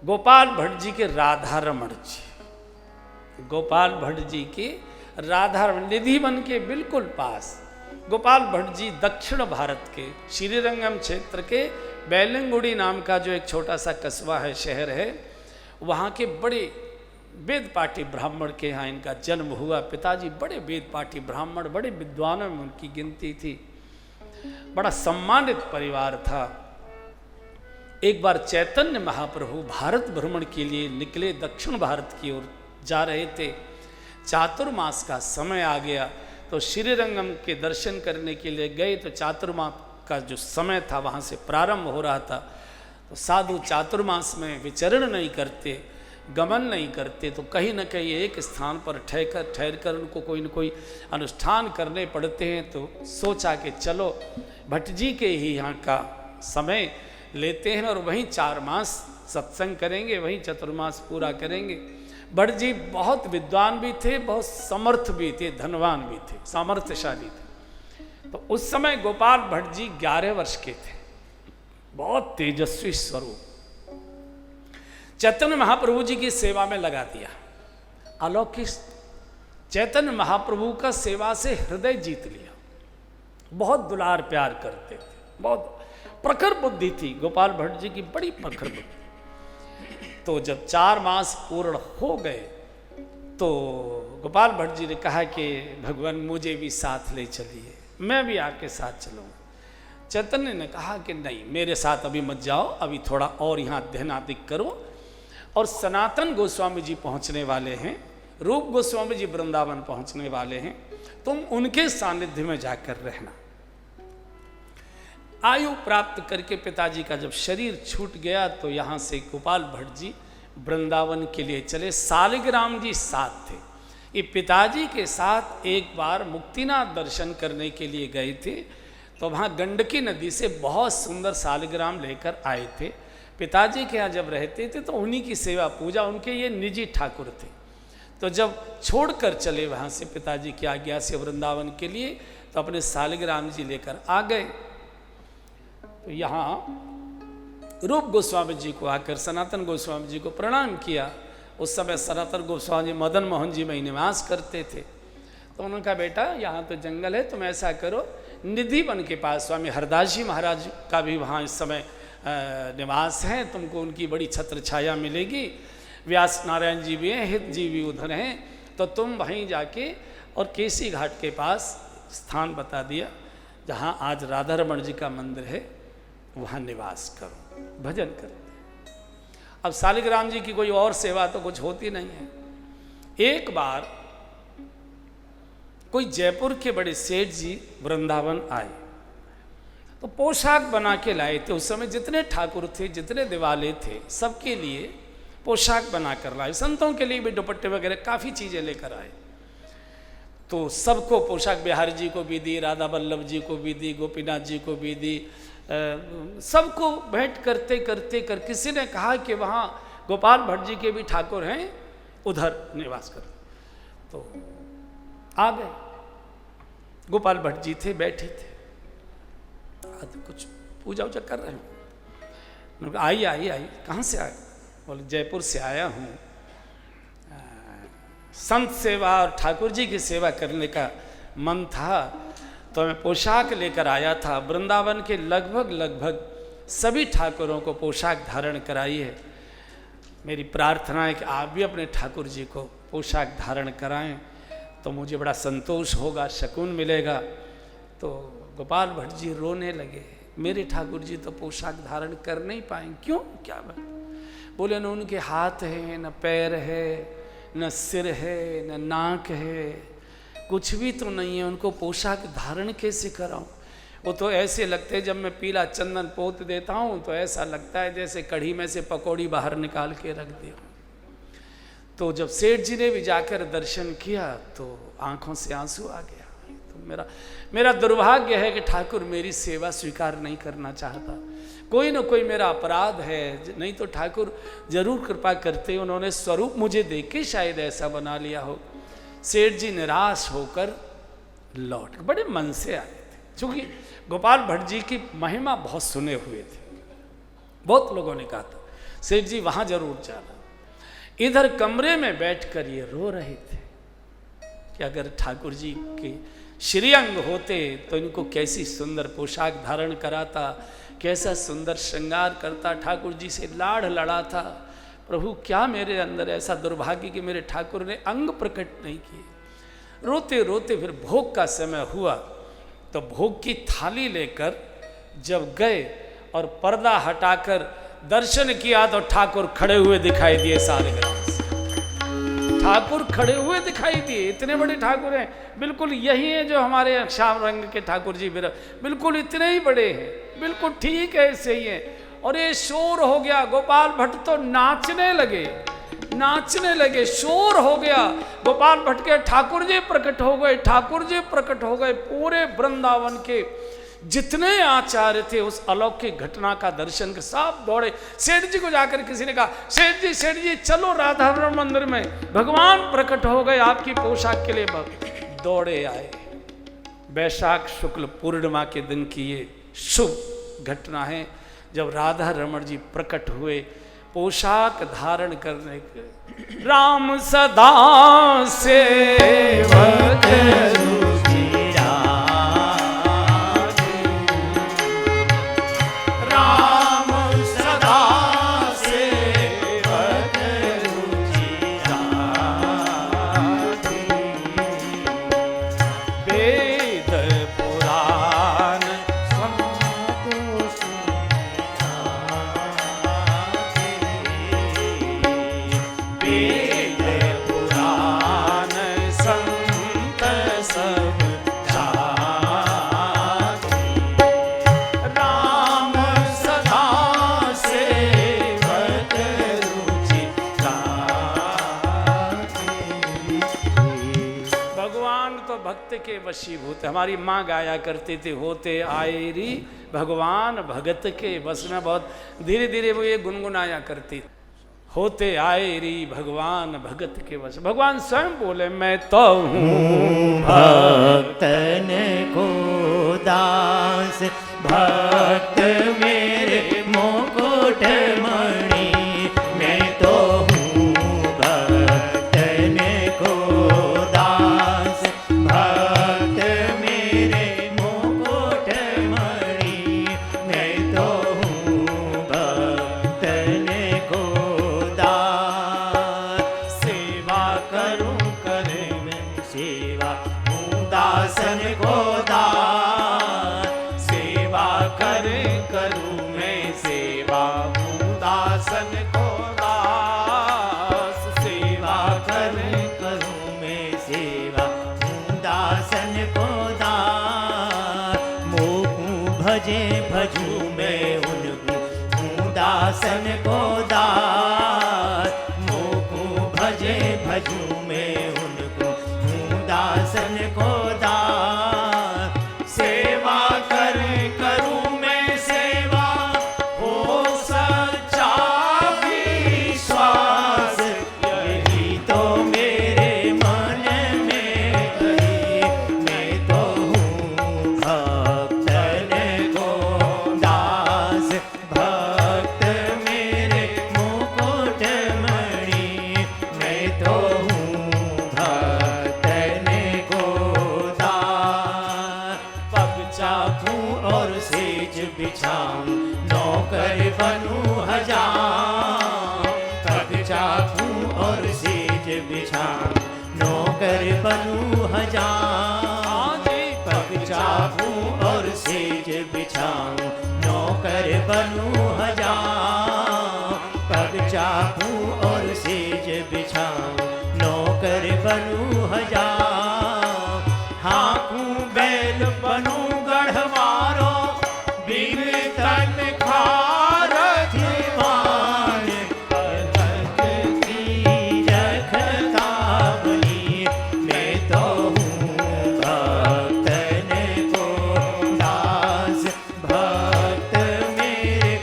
गोपाल भट्ट जी के राधा रमण जी, गोपाल भट्ट जी के राधा रमण निधिवन के बिल्कुल पास। गोपाल भट्ट जी दक्षिण भारत के श्रीरंगम क्षेत्र के बेलंगुड़ी नाम का जो एक छोटा सा कस्बा है, शहर है, वहाँ के बड़े वेद पाठी ब्राह्मण के यहाँ इनका जन्म हुआ। पिताजी बड़े वेद पाठी ब्राह्मण, बड़े विद्वानों में उनकी गिनती थी, बड़ा सम्मानित परिवार था। एक बार चैतन्य महाप्रभु भारत भ्रमण के लिए निकले, दक्षिण भारत की ओर जा रहे थे। चातुर्मास का समय आ गया तो श्रीरंगम के दर्शन करने के लिए गए, तो चातुर्मास का जो समय था वहाँ से प्रारंभ हो रहा था। तो साधु चातुर्मास में विचरण नहीं करते, गमन नहीं करते, तो कहीं न कहीं एक स्थान पर ठहर कर उनको कोई न कोई अनुष्ठान करने पड़ते हैं। तो सोचा कि चलो भट्ट जी के ही यहाँ का समय लेते हैं और वहीं 4 मास सत्संग करेंगे, वहीं चतुर्मास पूरा करेंगे। भट्ट जी बहुत विद्वान भी थे, बहुत समर्थ भी थे, धनवान भी थे, सामर्थ्यशाली थे। तो उस समय गोपाल भट्ट जी 11 वर्ष के थे, बहुत तेजस्वी स्वरूप। चैतन्य महाप्रभु जी की सेवा में लगा दिया। अलौकिक चैतन्य महाप्रभु का सेवा से हृदय जीत लिया। बहुत दुलार प्यार करते थे, बहुत प्रखर बुद्धि थी गोपाल भट्ट जी की, बड़ी प्रखर बुद्धि। तो जब 4 मास पूर्ण हो गए तो गोपाल भट्ट जी ने कहा कि भगवान मुझे भी साथ ले चलिए, मैं भी आपके साथ चलूँगा। चैतन्य ने कहा कि नहीं, मेरे साथ अभी मत जाओ, अभी थोड़ा और यहाँ अध्ययन आदि करो। और सनातन गोस्वामी जी पहुँचने वाले हैं, रूप गोस्वामी जी वृंदावन पहुँचने वाले हैं, तुम उनके सानिध्य में जाकर रहना। आयु प्राप्त करके पिताजी का जब शरीर छूट गया तो यहाँ से गोपाल भट्ट जी वृंदावन के लिए चले। सालिग्राम जी साथ थे। ये पिताजी के साथ एक बार मुक्तिनाथ दर्शन करने के लिए गए थे, तो वहाँ गंडकी नदी से बहुत सुंदर सालिग्राम लेकर आए थे। पिताजी के यहाँ जब रहते थे तो उन्हीं की सेवा पूजा, उनके ये निजी ठाकुर थे। तो जब छोड़कर चले वहाँ से पिताजी की आज्ञा से वृंदावन के लिए, तो अपने सालिग्राम जी लेकर आ गए। तो यहाँ रूप गोस्वामी जी को आकर सनातन गोस्वामी जी को प्रणाम किया। उस समय सनातन गोस्वामी जी मदन मोहन जी में निवास करते थे। तो उन्होंने कहा, बेटा यहाँ तो जंगल है, तुम ऐसा करो निधिवन के पास स्वामी हरदास जी महाराज का भी वहाँ इस समय निवास है, तुमको उनकी बड़ी छत्र छाया मिलेगी। व्यास नारायण जी भी हैं, हित जी भी उधर हैं, तो तुम वहीं जाके और केसी घाट के पास स्थान बता दिया जहाँ आज राधा रमण जी का मंदिर है, वहाँ निवास करो, भजन करो। अब सालिग्राम जी की कोई और सेवा तो कुछ होती नहीं है। एक बार कोई जयपुर के बड़े सेठ जी वृंदावन आए, तो पोशाक बना के लाए थे। उस समय जितने ठाकुर थे, जितने दिवाले थे, सबके लिए पोशाक बना कर लाए। संतों के लिए भी दुपट्टे वगैरह काफ़ी चीज़ें लेकर आए। तो सबको पोशाक, बिहारी जी को भी दी, राधा वल्लभ जी को भी दी, गोपीनाथ जी को भी दी, सबको भेंट करते करते किसी ने कहा कि वहाँ गोपाल भट्ट जी के भी ठाकुर हैं, उधर निवास कर। तो आ गए। गोपाल भट्ट जी थे, बैठे थे, कुछ पूजा वूजा कर रहे हैं। आई आई आई, कहाँ से आए? बोले जयपुर से आया हूँ, संत सेवा और ठाकुर जी की सेवा करने का मन था, तो मैं पोशाक लेकर आया था। वृंदावन के लगभग सभी ठाकुरों को पोशाक धारण कराई है। मेरी प्रार्थना है कि आप भी अपने ठाकुर जी को पोशाक धारण कराएं, तो मुझे बड़ा संतोष होगा, सुकून मिलेगा। तो गोपाल भट्ट जी रोने लगे, मेरे ठाकुर जी तो पोशाक धारण कर नहीं पाएंगे। क्यों, क्या बात? बोले न उनके हाथ है, न पैर है, न सिर है, न नाक है, कुछ भी तो नहीं है, उनको पोशाक धारण कैसे कराऊं? वो तो ऐसे लगते हैं, जब मैं पीला चंदन पोत देता हूँ तो ऐसा लगता है जैसे कढ़ी में से पकौड़ी बाहर निकाल के रख दिया। तो जब सेठ जी ने भी जाकर दर्शन किया तो आंखों से आंसू आ गया। तो मेरा दुर्भाग्य है कि ठाकुर मेरी सेवा स्वीकार नहीं करना चाहता। कोई ना कोई मेरा अपराध है, नहीं तो ठाकुर जरूर कृपा करते। उन्होंने स्वरूप मुझे देख के शायद ऐसा बना लिया हो। सेठ जी निराश होकर लौट, बड़े मन से आए थे, क्योंकि गोपाल भट्ट जी की महिमा बहुत सुने हुए थे, बहुत लोगों ने कहा था। सेठ जी वहां जरूर जाना। इधर कमरे में बैठकर ये रो रहे थे कि अगर ठाकुर जी के श्रीअंग होते तो इनको कैसी सुंदर पोशाक धारण कराता, कैसा सुंदर श्रृंगार करता, ठाकुर जी से लाड़ लड़ाता। प्रभु क्या मेरे अंदर ऐसा दुर्भाग्य कि मेरे ठाकुर ने अंग प्रकट नहीं किए। रोते रोते फिर भोग का समय हुआ तो भोग की थाली लेकर जब गए और पर्दा हटाकर दर्शन किया तो ठाकुर खड़े हुए दिखाई दिए सालिग्राम से। ठाकुर खड़े हुए दिखाई दिए, इतने बड़े ठाकुर हैं, बिल्कुल यही है जो हमारे श्याम रंग के ठाकुर जी बिल्कुल इतने ही बड़े हैं, बिल्कुल ठीक है, ऐसे ही है। और ये शोर हो गया, गोपाल भट्ट तो नाचने लगे, शोर हो गया। गोपाल भट्ट के ठाकुर जी प्रकट हो गए, ठाकुर जी प्रकट हो गए। पूरे वृंदावन के जितने आचार्य थे उस अलौकिक घटना का दर्शन कर सब दौड़े। सेठ जी को जाकर किसी ने कहा, सेठ जी चलो राधा रमण मंदिर में, भगवान प्रकट हो गए आपकी पोशाक के लिए। दौड़े आए। वैशाख शुक्ल पूर्णिमा के दिन की ये शुभ घटना है जब राधा रमण जी प्रकट हुए पोशाक धारण करने के। राम सदा सेवक के वशीभूत। हमारी माँ गाया करते थे, होते आए री भगवान भगत के बस में। बहुत धीरे धीरे वो ये गुनगुनाया करती, होते आए री भगवान भगत के बस। भगवान स्वयं बोले मैं तो हूँ भक्तन को दास, भक्त मेरे मुकुट मणि। मैं तो हूँ भक्तन को दास, भक्त मेरे मुकुट मणि। मैं तो हूँ भक्तन को दास। सेवा करूँ करे मैं सेवा हूँ दासन को दास। सेवा करे करूँ मैं सेवा हूँ दासन को दास। सेवा करे करूँ मैं सेवा हूँ दासन को दास। मोहू भजे भजू मैं उनको हूँ दासन को दास। मोहू भजे भजू मैं उनको हूँ दासन को दास। सेवा करे करूँ मैं सेवा हो सच्चा विश्वास। यही तो मेरे मन में कही। मैं तो हूँ भक्तन को दास, भक्त मेरे मुकुट मणि। मैं तो हूँ भक्तन को दास। पग चाकूं और सेज बिछाऊं नौकर बनूं हजार। पग चाकूं और सेज बिछाऊं नौकर बनूं हजार। पग चाकूं और सेज बिछाऊं नौकर बनूं हजार। पग चाकूं और सेज बिछाऊं नौकर बनूं हजार। हाँकूं बैल बनूं गढ़वारो, बिन तन खारथ मान। भगत की रखता बनी। मैं तो हूँ भक्तन को दास, भक्त मेरे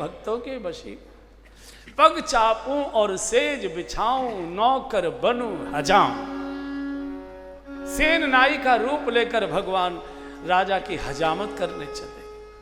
भक्तों के बशी। पग चापूं और सेज बिछाऊं, नौकर बनूं हजाऊं। सेन नाई का रूप लेकर भगवान राजा की हजामत करने चले।